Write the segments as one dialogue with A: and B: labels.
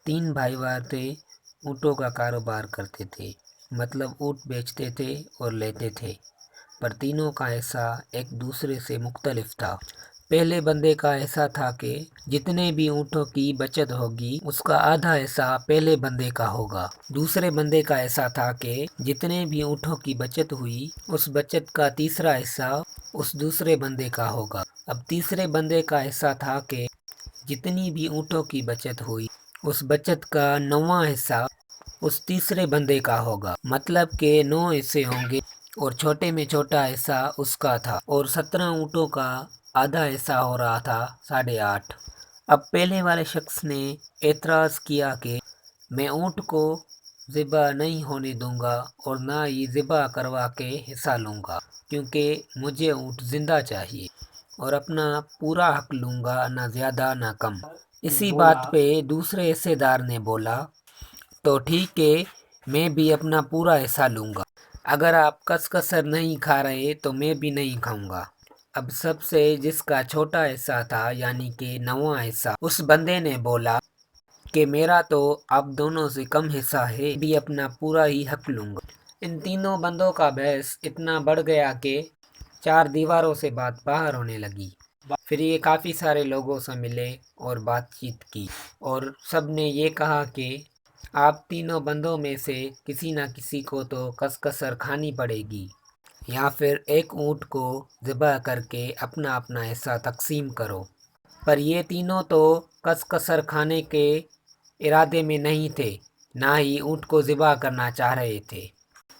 A: तीन भाईवार थे, ऊँटों का कारोबार करते थे, मतलब ऊँट बेचते थे और लेते थे, पर तीनों का ऐसा एक दूसरे से मुख्तलिफ था। पहले बंदे का ऐसा था कि जितने भी ऊँटों की बचत होगी उसका आधा हिस्सा पहले बंदे का होगा। दूसरे बंदे का ऐसा था कि जितने भी ऊँटों की बचत हुई उस बचत का तीसरा हिस्सा उस दूसरे बंदे का होगा। अब तीसरे बंदे का ऐसा था कि जितनी भी ऊँटों की बचत हुई उस बचत का 9वां हिस्सा उस तीसरे बंदे का होगा, मतलब कि 9 हिस्से होंगे और छोटे में छोटा हिस्सा उसका था, और 17 ऊँटों का आधा हिस्सा हो रहा था 8.5। अब पहले वाले शख्स ने एतराज़ किया कि मैं ऊँट को ज़िबा नहीं होने दूंगा और ना ही ज़िबा करवा के हिस्सा लूँगा, क्योंकि मुझे ऊँट ज़िंदा चाहिए और अपना पूरा हक लूँगा, ना ज़्यादा ना कम। इसी बात पे दूसरे हिस्सेदार ने बोला, तो ठीक है, मैं भी अपना पूरा हिस्सा लूँगा। अगर आप कसर नहीं खा रहे तो मैं भी नहीं खाऊंगा। अब सबसे जिसका छोटा हिस्सा था, यानी कि 9वां हिस्सा, उस बंदे ने बोला कि मेरा तो आप दोनों से कम हिस्सा है, भी अपना पूरा ही हक लूँगा। इन तीनों बंदों का बहस इतना बढ़ गया कि 4 दीवारों से बात बाहर होने लगी। फिर ये काफ़ी सारे लोगों से मिले और बातचीत की, और सब ने ये कहा कि आप तीनों बंदों में से किसी न किसी को तो कसर खानी पड़ेगी, या फिर एक ऊँट को ज़िबा करके अपना अपना हिस्सा तकसीम करो। पर ये तीनों तो कसर खाने के इरादे में नहीं थे, ना ही ऊँट को ज़िबा करना चाह रहे थे।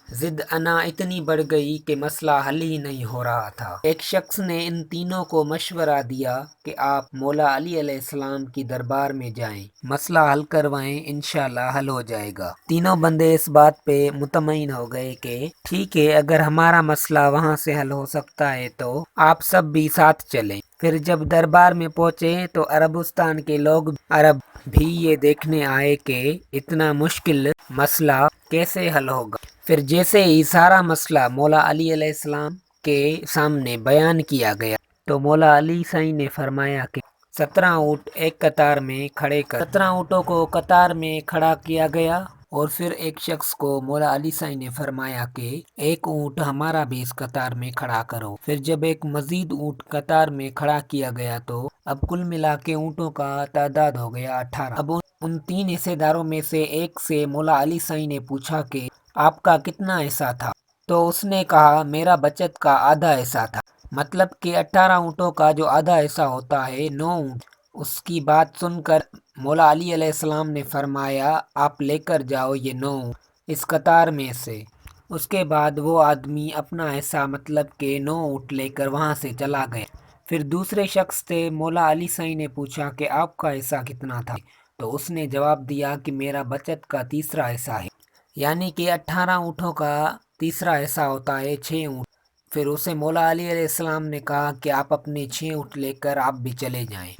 A: ज़िद अना इतनी बढ़ गई कि मसला हल ही नहीं हो रहा था। एक शख्स ने इन तीनों को मशवरा दिया कि आप मौला अली अलैहिस्सलाम की दरबार में जाएं, मसला हल करवाएं, इंशाल्लाह हल हो जाएगा। तीनों बंदे इस बात पे मुतमईन हो गए कि ठीक है, अगर हमारा मसला वहाँ से हल हो सकता है तो आप सब भी साथ चलें। फिर जब दरबार में पहुँचे तो अरबुस्तान के लोग अरब भी ये देखने आए कि इतना मुश्किल मसला कैसे हल होगा। फिर जैसे ही सारा मसला मौला अली अलैहिस्सलाम के सामने बयान किया गया तो मौला अली सही ने फरमाया कि 17 ऊँट एक कतार में खड़े कर। 17 ऊँटों को कतार में खड़ा किया गया, और फिर एक शख्स को मौला अली साई ने फरमाया कि एक ऊँट हमारा भी इस कतार में खड़ा करो। फिर जब एक मजीद ऊँट कतार में खड़ा किया गया तो अब कुल मिला के ऊँटों का तादाद हो गया 18। अब उन तीन हिस्सेदारों में से एक से मौला अली साई ने पूछा कि आपका कितना हिस्सा था? तो उसने कहा मेरा बचत का आधा हिस्सा था, मतलब कि 18 ऊँटों का जो आधा हिस्सा होता है 9 ऊँट। उसकी बात सुनकर मौला अली अलैहिस्सलाम ने फरमाया आप लेकर जाओ ये 9 इस कतार में से। उसके बाद वो आदमी अपना हिस्सा मतलब कि 9 ऊँट लेकर वहाँ से चला गया। फिर दूसरे शख्स से मौला अली साई ने पूछा कि आपका हिस्सा कितना था? तो उसने जवाब दिया कि मेरा बचत का तीसरा हिस्सा है, यानी कि 18 ऊँटों का तीसरा हिस्सा होता है 6 ऊँट। फिर उसे मौला अली अलैहिस्सलाम ने कहा कि आप अपने 6 ऊँट लेकर आप भी चले जाएं।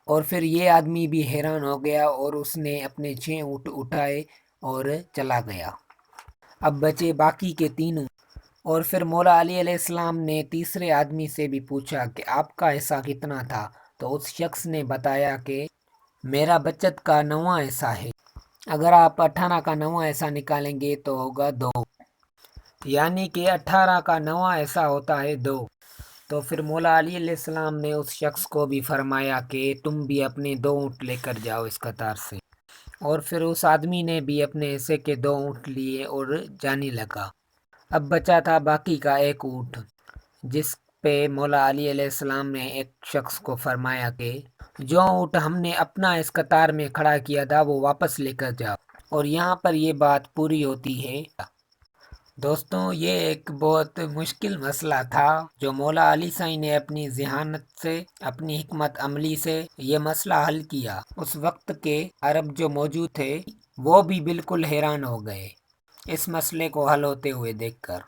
A: और फिर ये आदमी भी हैरान हो गया और उसने अपने 6 ऊँट उठाए और चला गया। अब बचे बाकी के 3 ऊँट। और फिर मौला अली अलैहिस्सलाम ने तीसरे आदमी से भी पूछा कि आपका हिस्सा कितना था? तो उस शख्स ने बताया कि मेरा बचत का 9वां हिस्सा है। अगर आप 18 का 9वां हिस्सा निकालेंगे तो होगा 2, यानी कि 18 का 9वां हिस्सा होता है 2। तो फिर मौला अली अलैहिस्सलाम ने उस शख्स को भी फरमाया कि तुम भी अपने 2 ऊँट लेकर जाओ इस कतार से। और फिर उस आदमी ने भी अपने हिस्से के 2 ऊँट लिए और जाने लगा। अब बचा था बाकी का 1 ऊँट, जिस पे मौला अली अलैहिस्सलाम ने एक शख्स को फरमाया कि जो ऊँट हमने अपना इस कतार में खड़ा किया था वो वापस लेकर जाओ। और यहाँ पर ये बात पूरी होती है। दोस्तों, ये एक बहुत मुश्किल मसला था जो मौला अली साई ने अपनी ज़हानत से, अपनी हिकमत अमली से ये मसला हल किया। उस वक्त के अरब जो मौजूद थे वो भी बिल्कुल हैरान हो गए इस मसले को हल होते हुए देखकर।